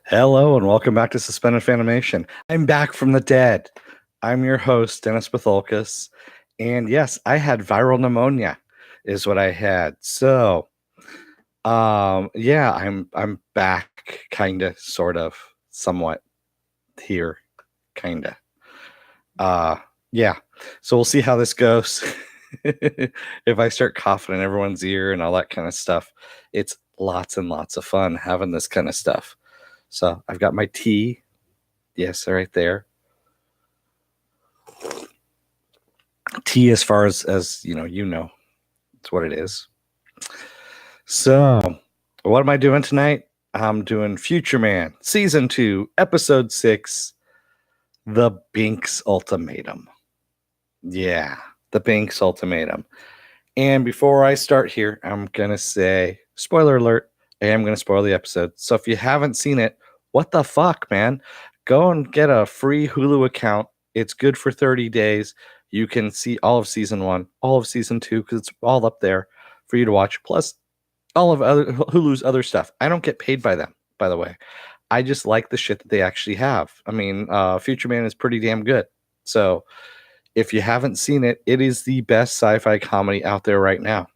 Hello and welcome back to Suspended Fanimation. I'm back from the dead. I'm your host, Dennis Betholkus. And yes, I had viral pneumonia is what I had. So yeah, I'm back kinda, sort of, somewhat here, kinda. Yeah. So we'll see how this goes. If I start coughing in everyone's ear and all that kind of stuff, it's lots and lots of fun having this kind of stuff. So I've got my tea. Yes, right there. Tea, as far as it's what it is. So, what am I doing tonight? I'm doing Future Man, Season 2, Episode 6, The Binx Ultimatum. Yeah, The Binx Ultimatum. And before I start here, I'm going to say, spoiler alert, I am going to spoil the episode. So if you haven't seen it, what the fuck, man? Go and get a free Hulu account. It's good for 30 days. You can see all of Season 1, all of Season 2, because it's all up there for you to watch, plus all of Hulu's other stuff. I don't get paid by them, by the way. I just like the shit that they actually have. I mean, Future Man is pretty damn good. So if you haven't seen it, it is the best sci-fi comedy out there right now.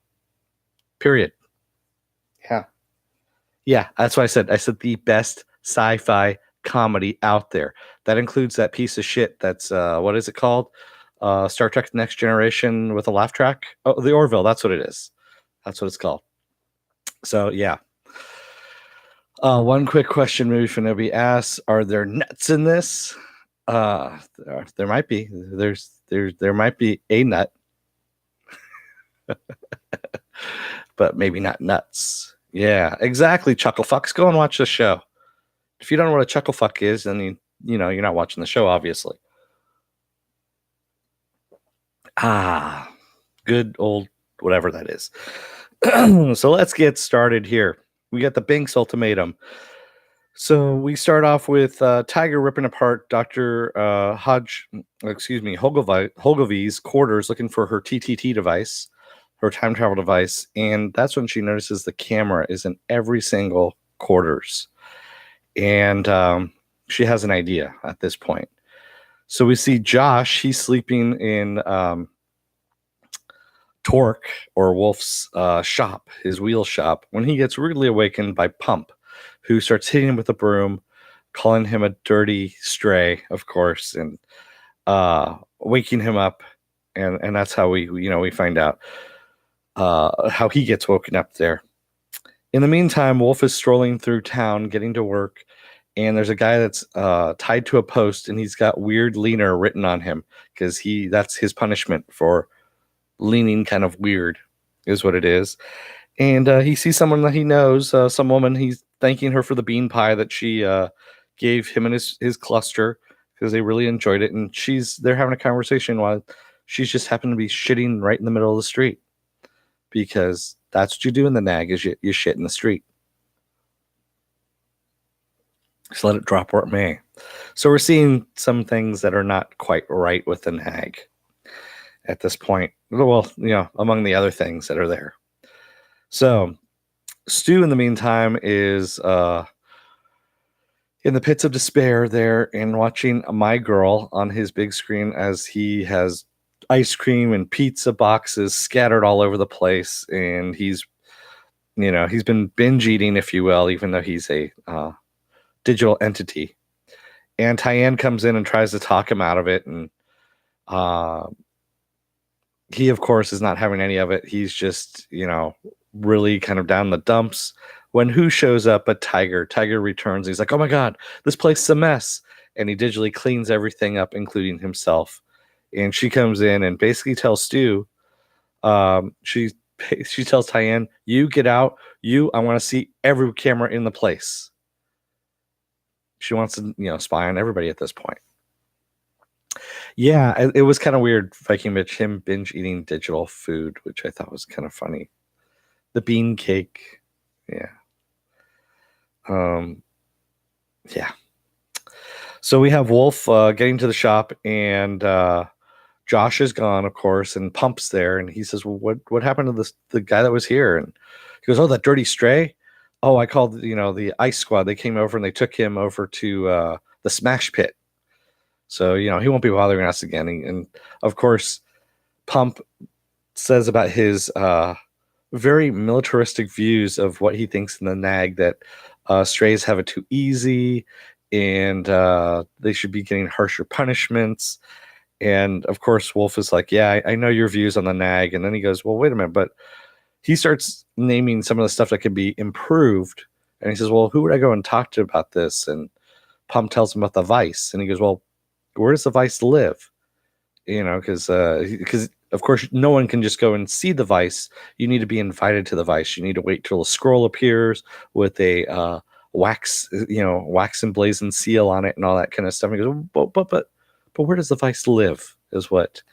Period. Yeah. Yeah, that's what I said. I said the best sci-fi comedy out there. That includes that piece of shit that's what is it called? Star Trek: The Next Generation with a laugh track. Oh, the Orville. That's what it is. That's what it's called. So yeah. One quick question maybe for nobody asks: are there nuts in this? There might be. There might be a nut, but maybe not nuts. Yeah, exactly. Chuckle fucks. Go and watch the show. If you don't know what a chuckle fuck is, then you're not watching the show, obviously. Good old whatever that is. So let's get started here. We got the Binx Ultimatum. So we start off with Tiger ripping apart Dr. Hogovy's quarters looking for her TTT device, her time travel device, and that's when she notices the camera is in every single quarters. And she has an idea at this point. So we see Josh, he's sleeping in Torque or Wolf's shop, his wheel shop, when he gets rudely awakened by Pump, who starts hitting him with a broom, calling him a dirty stray, of course, and waking him up. And that's how we find out how he gets woken up there. In the meantime, Wolf is strolling through town, getting to work, and there's a guy that's tied to a post, and he's got weird leaner written on him because that's his punishment for leaning kind of weird, is what it is. And he sees someone that he knows, some woman. He's thanking her for the bean pie that she gave him and his cluster because they really enjoyed it. And they're having a conversation while she's just happened to be shitting right in the middle of the street, because that's what you do in the nag, is you shit in the street. Just let it drop where it may. So we're seeing some things that are not quite right with the nag at this point. Well, among the other things that are there. So Stu, in the meantime, is in the pits of despair there and watching My Girl on his big screen as he has ice cream and pizza boxes scattered all over the place. And he's been binge eating, if you will, even though he's a digital entity. And Tyann comes in and tries to talk him out of it. And he, of course, is not having any of it. He's just, really kind of down in the dumps. When who shows up but Tiger? Tiger returns. He's like, oh my God, this place is a mess. And he digitally cleans everything up, including himself. And she comes in and basically tells Stu, she tells Tyann, you get out. I want to see every camera in the place. She wants to, spy on everybody at this point. Yeah, it was kind of weird, Viking Mitch, him binge eating digital food, which I thought was kind of funny. The bean cake. Yeah. Yeah. So we have Wolf getting to the shop, and Josh is gone, of course, and Pump's there, and he says, well, what happened to the guy that was here? And he goes, oh, that dirty stray? oh, I called, the ice squad. They came over and they took him over to the smash pit. So, he won't be bothering us again. And of course, Pump says about his very militaristic views of what he thinks in the NAG, that strays have it too easy and they should be getting harsher punishments. And of course, Wolf is like, yeah, I know your views on the NAG. And then he goes, well, wait a minute. But he starts naming some of the stuff that could be improved. And he says, well, who would I go and talk to about this? And Pump tells him about the Vice. And he goes, well, where does the Vice live? Because of course, no one can just go and see the Vice. You need to be invited to the Vice. You need to wait till a scroll appears with a wax emblazoned seal on it and all that kind of stuff. And he goes, but where does the Vice live? Is what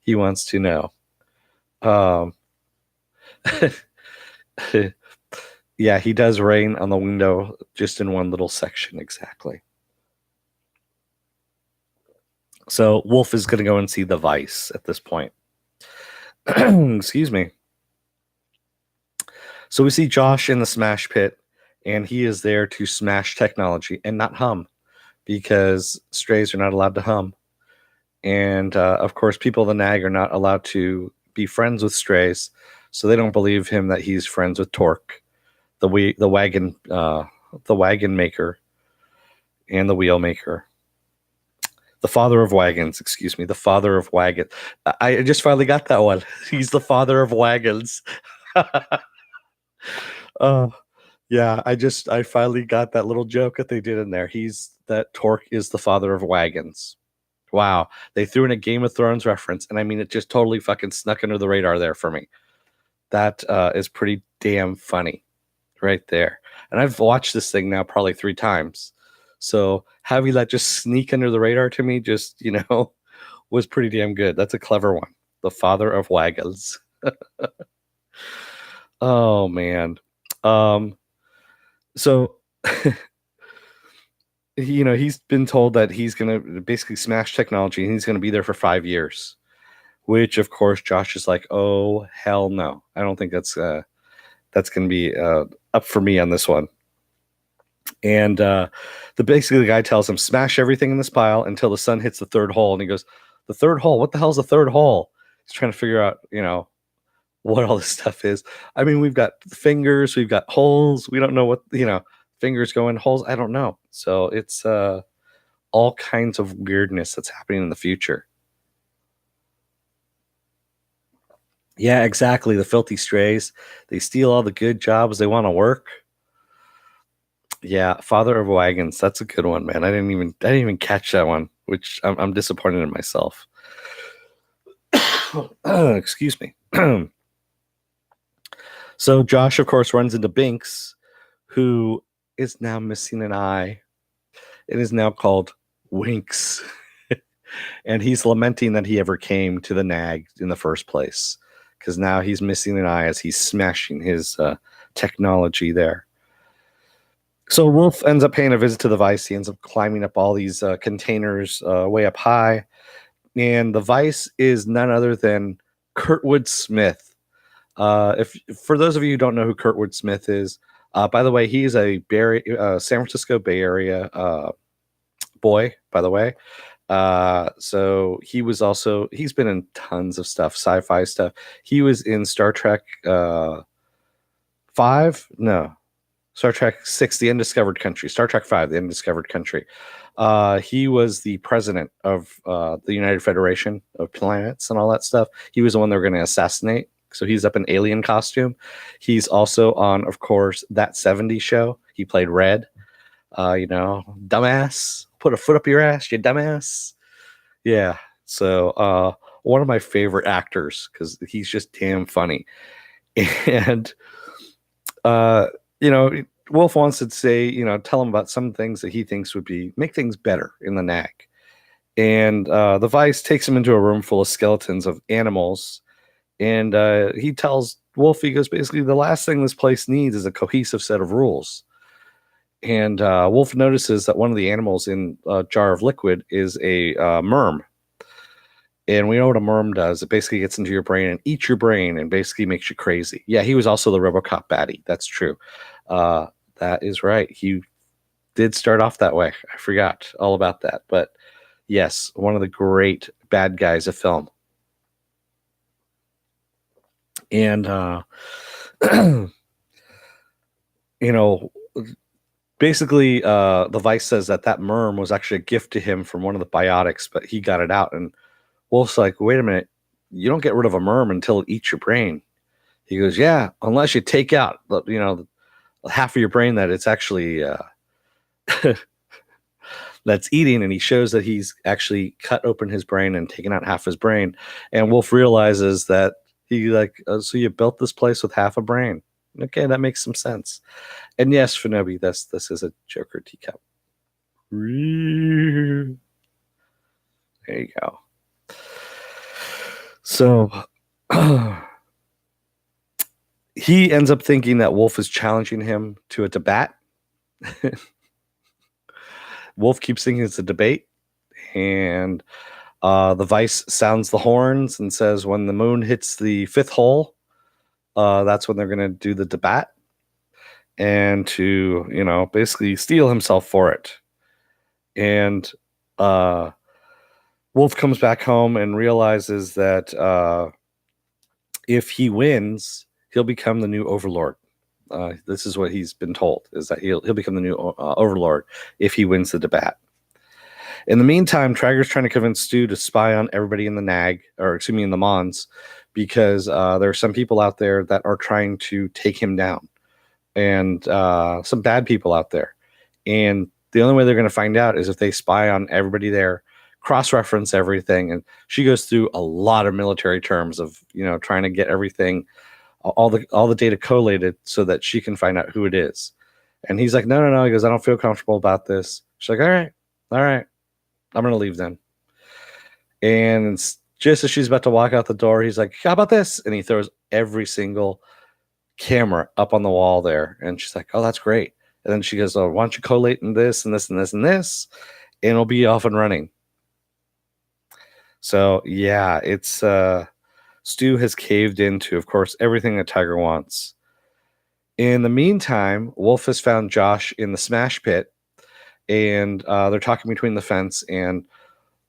he wants to know. Yeah, he does rain on the window just in one little section, exactly. So Wolf is going to go and see the Vice at this point. Excuse me. So we see Josh in the smash pit, and he is there to smash technology and not hum, because strays are not allowed to hum. And of course, people in the NAG are not allowed to be friends with strays, so they don't believe him that he's friends with Torque, the wagon maker, and the wheel maker. The father of wagons, excuse me, the father of wagons. I just finally got that one. He's the father of wagons. Yeah, I finally got that little joke that they did in there. That Torque is the father of wagons. Wow, they threw in a Game of Thrones reference, and I mean, it just totally fucking snuck under the radar there for me. That is pretty damn funny right there. And I've watched this thing now probably 3 times. So having that just sneak under the radar to me just, was pretty damn good. That's a clever one. The father of wagons. Oh, man. So, he's been told that he's going to basically smash technology and he's going to be there for 5 years, which, of course, Josh is like, oh, hell no. I don't think that's going to be up for me on this one. And basically the guy tells him, smash everything in this pile until the sun hits the 3rd hole. And he goes, the 3rd hole? What the hell's the 3rd hole? He's trying to figure out, what all this stuff is. I mean, we've got fingers, we've got holes. We don't know what, fingers go in holes. I don't know. So it's all kinds of weirdness that's happening in the future. Yeah, exactly. The filthy strays. They steal all the good jobs. They want to work. Yeah, father of wagons. That's a good one, man. I didn't even catch that one, which I'm disappointed in myself. Excuse me. So Josh, of course, runs into Binx, who is now missing an eye. It is now called Winx. And he's lamenting that he ever came to the NAG in the first place, because now he's missing an eye as he's smashing his technology there. So Wolf ends up paying a visit to the Vice. He ends up climbing up all these containers way up high. And the Vice is none other than Kurtwood Smith. If for those of you who don't know who Kurtwood Smith is, by the way, he's a San Francisco Bay Area boy, by the way. So he's been in tons of stuff, sci-fi stuff. He was in Star Trek 5? No. Star Trek 6, The Undiscovered Country. Star Trek 5, The Undiscovered Country. He was the president of the United Federation of Planets and all that stuff. He was the one they were going to assassinate. So he's up in alien costume. He's also on, of course, That 70s Show. He played Red. Dumbass. Put a foot up your ass, you dumbass. Yeah. So one of my favorite actors, because he's just damn funny. And Wolf wants to say, tell him about some things that he thinks would make things better in the NAG. And the Vice takes him into a room full of skeletons of animals. And he tells Wolf, he goes, basically, the last thing this place needs is a cohesive set of rules. And Wolf notices that one of the animals in a jar of liquid is a merm. And we know what a worm does. It basically gets into your brain and eats your brain and basically makes you crazy. Yeah, he was also the RoboCop baddie. That's true. That is right. He did start off that way. I forgot all about that. But yes, one of the great bad guys of film. And, basically, the Vice says that Merm was actually a gift to him from one of the biotics, but he got it out. And Wolf's like, wait a minute, you don't get rid of a Merm until it eats your brain. He goes, yeah, unless you take out, half of your brain that it's actually that's eating. And he shows that he's actually cut open his brain and taken out half his brain. And Wolf realizes that so you built this place with half a brain. Okay, that makes some sense. And yes, Shinobi, this is a Joker teacup. There you go. So he ends up thinking that Wolf is challenging him to a debate. Wolf keeps thinking it's a debate, and the Vice sounds the horns and says when the moon hits the fifth hole, that's when they're going to do the debate, and to basically steal himself for it. And Wolf comes back home and realizes that if he wins, he'll become the new Overlord. This is what he's been told, is that he'll become the new Overlord if he wins the debate. In the meantime, Traeger's trying to convince Stu to spy on everybody in the NAG, or excuse me, in the Mons, because there are some people out there that are trying to take him down, and some bad people out there. And the only way they're going to find out is if they spy on everybody there, cross-reference everything. And she goes through a lot of military terms of, trying to get everything, all the data collated so that she can find out who it is. And he's like, no. He goes, I don't feel comfortable about this. She's like, all right. I'm going to leave then. And just as she's about to walk out the door, he's like, how about this? And he throws every single camera up on the wall there. And she's like, oh, that's great. And then she goes, oh, why don't you collate in this and this and this and this? And it'll be off and running. So, yeah, it's Stu has caved into, of course, everything that Tiger wants. In the meantime, Wolf has found Josh in the smash pit, and they're talking between the fence. And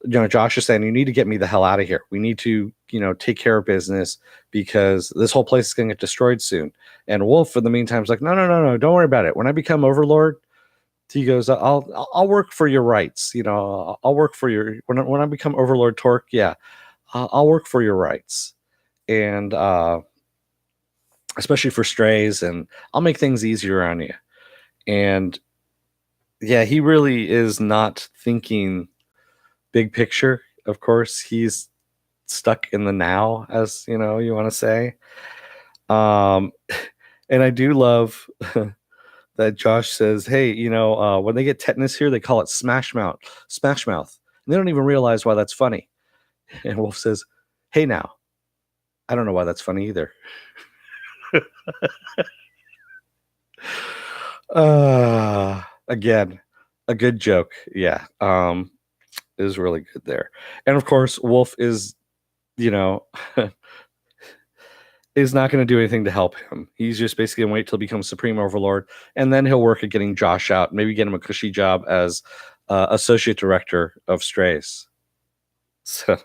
Josh is saying, you need to get me the hell out of here. We need to, take care of business because this whole place is going to get destroyed soon. And Wolf, in the meantime, is like, no, don't worry about it. When I become Overlord, he goes, I'll work for your rights. I'll work for your, when I become Overlord Torque, yeah, I'll work for your rights. And especially for strays, and I'll make things easier on you. And yeah, he really is not thinking big picture. Of course, he's stuck in the now, as you want to say. And I do love that Josh says, hey, when they get tetanus here, they call it smash mouth. And they don't even realize why that's funny. And Wolf says, hey, now, I don't know why that's funny either. Again, a good joke. Yeah. Is really good there. And of course, Wolf is, is not going to do anything to help him. He's just basically going to wait till he becomes Supreme Overlord, and then he'll work at getting Josh out, maybe get him a cushy job as Associate Director of Strays. So,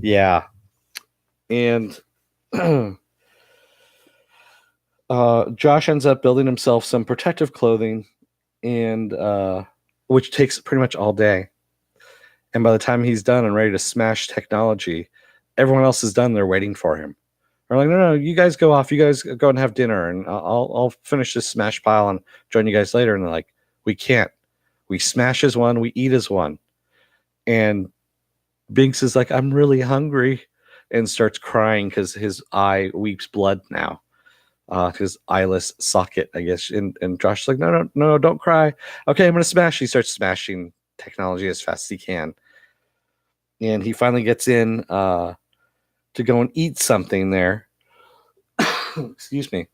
yeah. And Josh ends up building himself some protective clothing, and which takes pretty much all day. And by the time he's done and ready to smash technology, everyone else is done. They're waiting for him. They're like, no, you guys go off. You guys go and have dinner, and I'll finish this smash pile and join you guys later. And they're like, we can't. We smash as one. We eat as one. And Binx is like, I'm really hungry, and starts crying because his eye weeps blood now. His eyeless socket, I guess. And Josh's like, no, don't cry. Okay, I'm going to smash. He starts smashing technology as fast as he can. And he finally gets in to go and eat something there. Excuse me.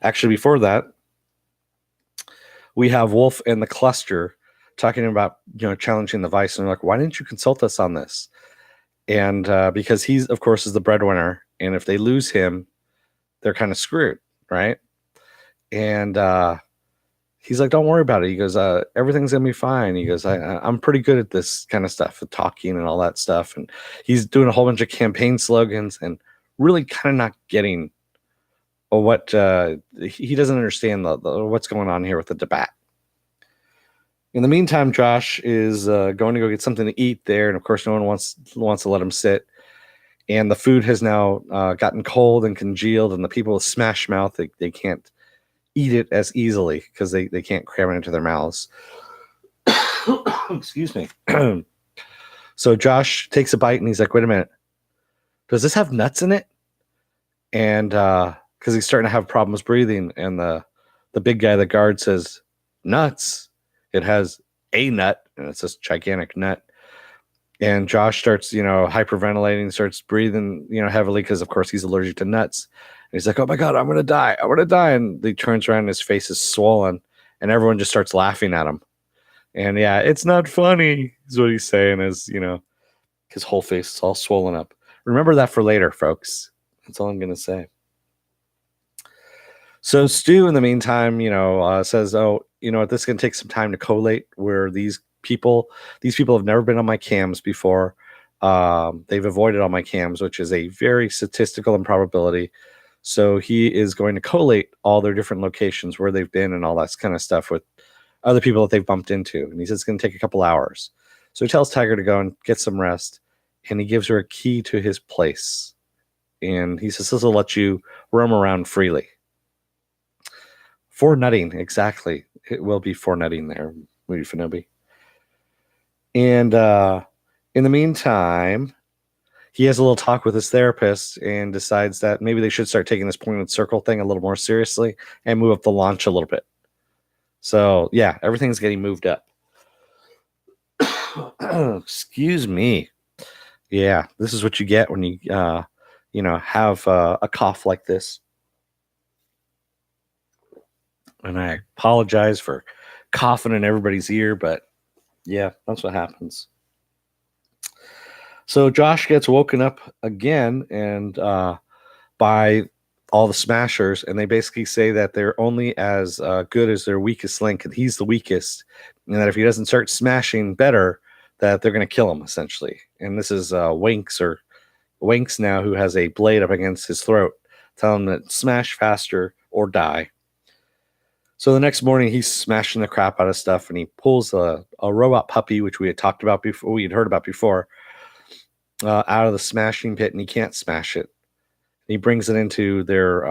Actually, before that, we have Wolf and the Cluster talking about, challenging the vice. And they're like, why didn't you consult us on this? And because he's, of course, is the breadwinner. And if they lose him, they're kind of screwed, right? And he's like, don't worry about it. He goes, everything's going to be fine. He goes, I'm pretty good at this kind of stuff, with talking and all that stuff. And he's doing a whole bunch of campaign slogans and really kind of not getting what he doesn't understand what's going on here with the debate. In the meantime, Josh is going to go get something to eat there. And of course, no one wants to let him sit. And the food has now gotten cold and congealed, and the people with smash mouth, they can't eat it as easily because they can't cram it into their mouths. Excuse me. So Josh takes a bite and he's like, wait a minute, does this have nuts in it? And because he's starting to have problems breathing, and the big guy, the guard, says, nuts? It has a nut, and it's this gigantic nut. And Josh starts, hyperventilating, starts breathing, heavily because, of course, he's allergic to nuts. And he's like, oh, my God, I'm going to die. I'm going to die. And he turns around and his face is swollen, and everyone just starts laughing at him. And, yeah, it's not funny is what he's saying, is, his whole face is all swollen up. Remember that for later, folks. That's all I'm going to say. So Stu, in the meantime, says, oh, this is going to take some time to collate, where these people have never been on my cams before. They've avoided all my cams, which is a very statistical improbability. So he is going to collate all their different locations, where they've been and all that kind of stuff, with other people that they've bumped into. And he says it's going to take a couple hours. So he tells Tiger to go and get some rest, and he gives her a key to his place. And he says this will let you roam around freely. For nutting, exactly. It will be for nutting there, Moody Fanobi. And in the meantime, he has a little talk with his therapist and decides that maybe they should start taking this pointed circle thing a little more seriously and move up the launch a little bit. So, yeah, everything's getting moved up. Excuse me. Yeah, this is what you get when you, have a cough like this. And I apologize for coughing in everybody's ear, but yeah, that's what happens. So Josh gets woken up again, and by all the smashers, and they basically say that they're only as good as their weakest link, and he's the weakest, and that if he doesn't start smashing better, that they're going to kill him, essentially. And this is Winks now, who has a blade up against his throat, telling him to smash faster or die. So the next morning, he's smashing the crap out of stuff, and he pulls a robot puppy, which we had talked about before, we had heard about before, out of the smashing pit, and he can't smash it. He brings it into their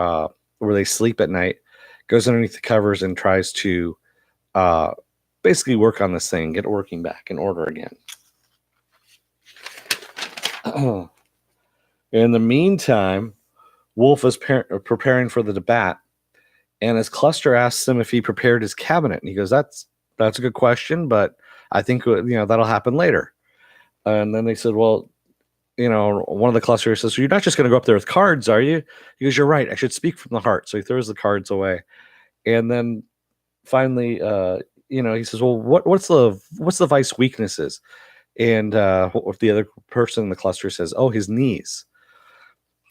where they sleep at night, goes underneath the covers, and tries to basically work on this thing, get it working back in order again. In the meantime, Wolf is preparing for the debate. And as Cluster asks him if he prepared his cabinet, and he goes, that's a good question, but I think, that'll happen later. And then they said, well, one of the Clusters says, you're not just going to go up there with cards, are you? He goes, you're right. I should speak from the heart. So he throws the cards away. And then finally, he says, well, what's the vice weaknesses? And the other person in the Cluster says, oh, his knees.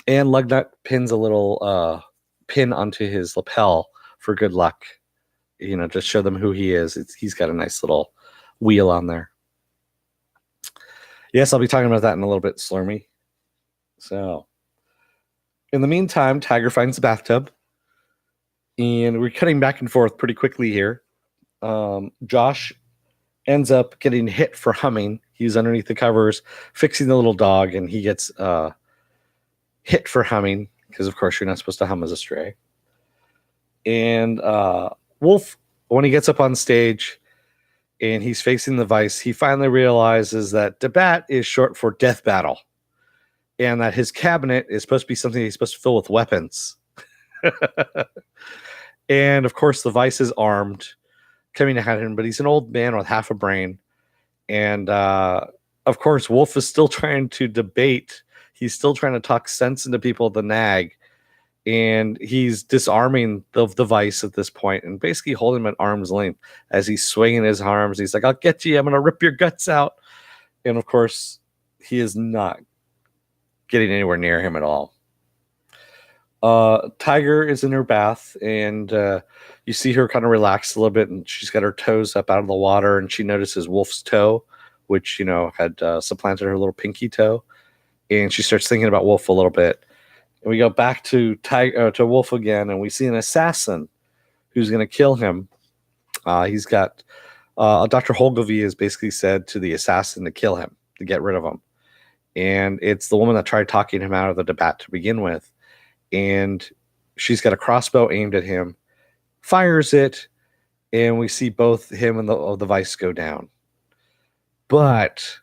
And Lugnut pins a little pin onto his lapel for good luck, just show them who he is. He's got a nice little wheel on there. Yes, I'll be talking about that in a little bit, Slurmy. So, in the meantime, Tiger finds the bathtub, and we're cutting back and forth pretty quickly here. Josh ends up getting hit for humming. He's underneath the covers, fixing the little dog, and he gets hit for humming, because, of course, you're not supposed to hum as a stray. And Wolf, when he gets up on stage and he's facing the vice, he finally realizes that debate is short for death battle, and that his cabinet is supposed to be something he's supposed to fill with weapons. And, of course, the vice is armed, coming at him, but he's an old man with half a brain. And, of course, Wolf is still trying to debate. He's still trying to talk sense into people at the nag. and he's disarming the vice at this point and basically holding him at arm's length as he's swinging his arms. He's like, I'll get you. I'm going to rip your guts out. And of course, he is not getting anywhere near him at all. Tiger is in her bath, and you see her kind of relax a little bit, and she's got her toes up out of the water, and she notices Wolf's toe, which, had supplanted her little pinky toe. And she starts thinking about Wolf a little bit. And we go back to Wolf again, and we see an assassin who's going to kill him. He's got Dr. Holgovy has basically said to the assassin to kill him, to get rid of him. And it's the woman that tried talking him out of the debate to begin with. And she's got a crossbow aimed at him, fires it, and we see both him and the vice go down. But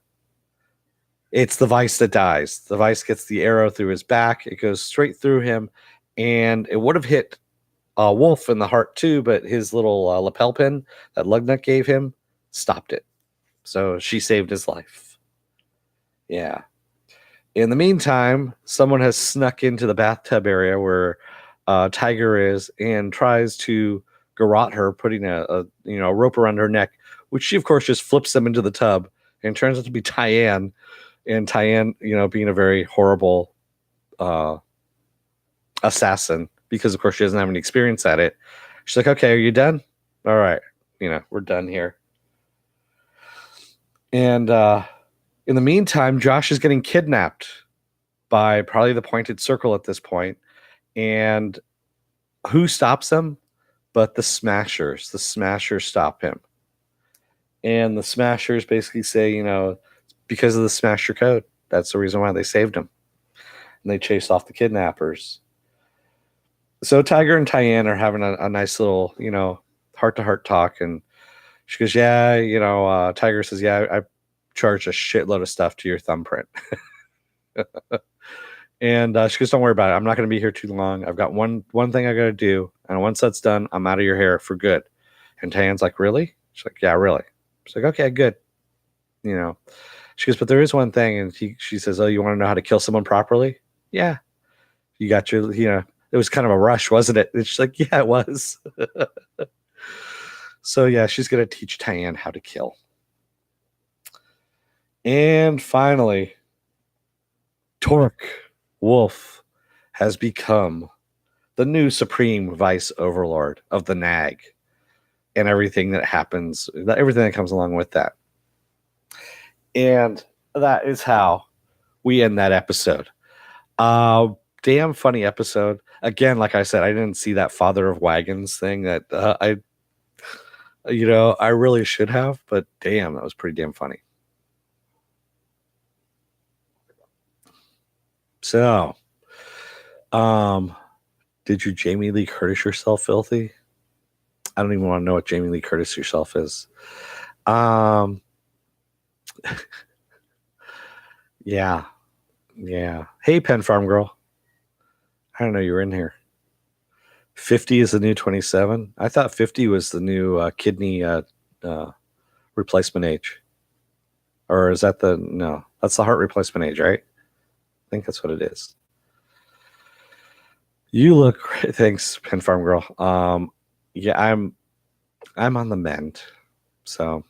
it's the vice that dies. The vice gets the arrow through his back. It goes straight through him, and it would have hit Wolf in the heart too, but his little lapel pin that Lugnut gave him stopped it. So she saved his life. Yeah. In the meantime, someone has snuck into the bathtub area where Tiger is and tries to garrote her, putting a rope around her neck, which she, of course, just flips them into the tub, and turns out to be Tyann. And Tyann, being a very horrible assassin, because, of course, she doesn't have any experience at it. She's like, okay, are you done? All right. We're done here. And in the meantime, Josh is getting kidnapped by probably the Pointed Circle at this point. And who stops him? But the Smashers. The Smashers stop him. And the Smashers basically say, because of the Smasher code, that's the reason why they saved him. And they chase off the kidnappers. So Tiger and Tyann are having a nice little, heart-to-heart talk. And she goes, yeah, Tiger says, yeah, I charged a shitload of stuff to your thumbprint. And she goes, don't worry about it. I'm not going to be here too long. I've got one thing I got to do. And once that's done, I'm out of your hair for good. And Tyann's like, really? She's like, yeah, really. She's like, okay, good. She goes, but there is one thing. And she says, oh, you want to know how to kill someone properly? Yeah. You got your, it was kind of a rush, wasn't it? And she's like, yeah, it was. So, yeah, she's going to teach Tyann how to kill. And finally, Torque Wolf has become the new supreme vice overlord of the Nag and everything that happens, everything that comes along with that. And that is how we end that episode. Damn funny episode. Again, like I said, I didn't see that Father of Wagons thing that I really should have, but damn, that was pretty damn funny. So, did you Jamie Lee Curtis yourself, filthy? I don't even want to know what Jamie Lee Curtis yourself is. Yeah. Hey, Pen Farm Girl. I don't know you were in here. 50 is the new 27. I thought 50 was the new kidney replacement age. Or is that no, that's the heart replacement age, right? I think that's what it is. You look great. Thanks, Pen Farm Girl. Yeah, I'm on the mend. So,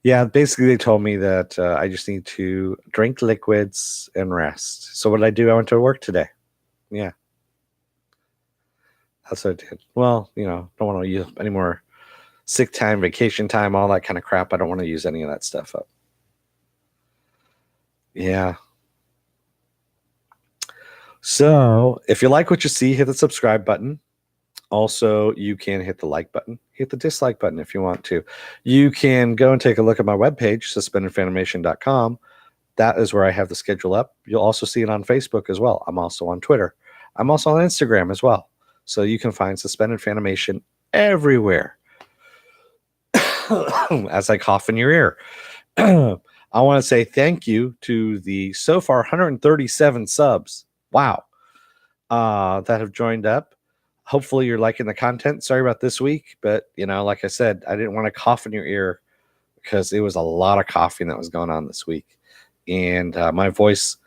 yeah, basically they told me that I just need to drink liquids and rest. So what did I do? I went to work today. Yeah. That's what I did. Well, don't want to use any more sick time, vacation time, all that kind of crap. I don't want to use any of that stuff up. Yeah. So if you like what you see, hit the subscribe button. Also, you can hit the like button, hit the dislike button if you want to. You can go and take a look at my webpage, suspendedfanimation.com. That is where I have the schedule up. You'll also see it on Facebook as well. I'm also on Twitter. I'm also on Instagram as well. So you can find Suspended Fanimation everywhere. As I cough in your ear. I want to say thank you to the so far 137 subs. Wow. That have joined up. Hopefully you're liking the content. Sorry about this week, but like I said, I didn't want to cough in your ear because it was a lot of coughing that was going on this week. And my voice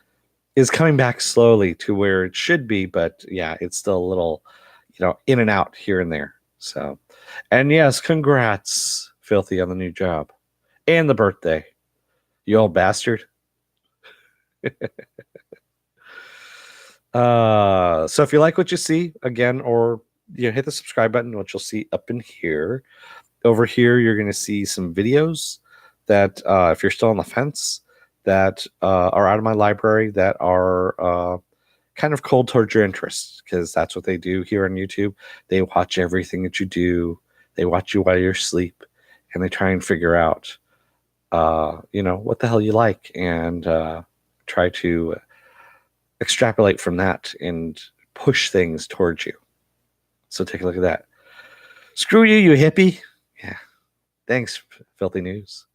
is coming back slowly to where it should be, but yeah, it's still a little, in and out here and there. So, and yes, congrats, Filthy, on the new job and the birthday, you old bastard. So if you like what you see, again, or hit the subscribe button, which you'll see up in here. Over here, you're going to see some videos that, if you're still on the fence, that are out of my library that are kind of cold towards your interests, because that's what they do here on YouTube. They watch everything that you do. They watch you while you're asleep, and they try and figure out, what the hell you like, and try to extrapolate from that and push things towards you. So take a look at that. Screw you, you hippie. Yeah. Thanks, Filthy News.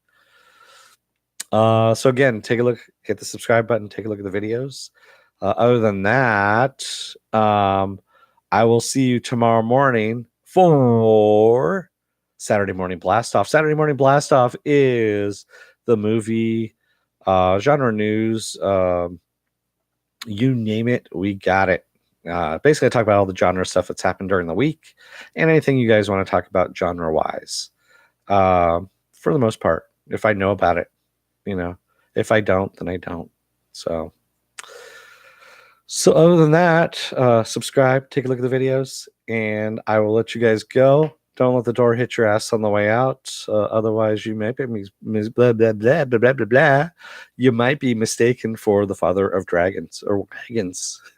So again, take a look, hit the subscribe button, take a look at the videos. Other than that, I will see you tomorrow morning for Saturday Morning Blast Off. Saturday Morning Blast Off is the movie, genre news, you name it, we got it. Basically, I talk about all the genre stuff that's happened during the week and anything you guys want to talk about genre-wise. For the most part, if I know about it, if I don't, then I don't. So other than that, subscribe, take a look at the videos, and I will let you guys go. Don't let the door hit your ass on the way out. Otherwise, you might be blah, blah, blah, blah, blah, blah, blah. You might be mistaken for the father of dragons or wagons.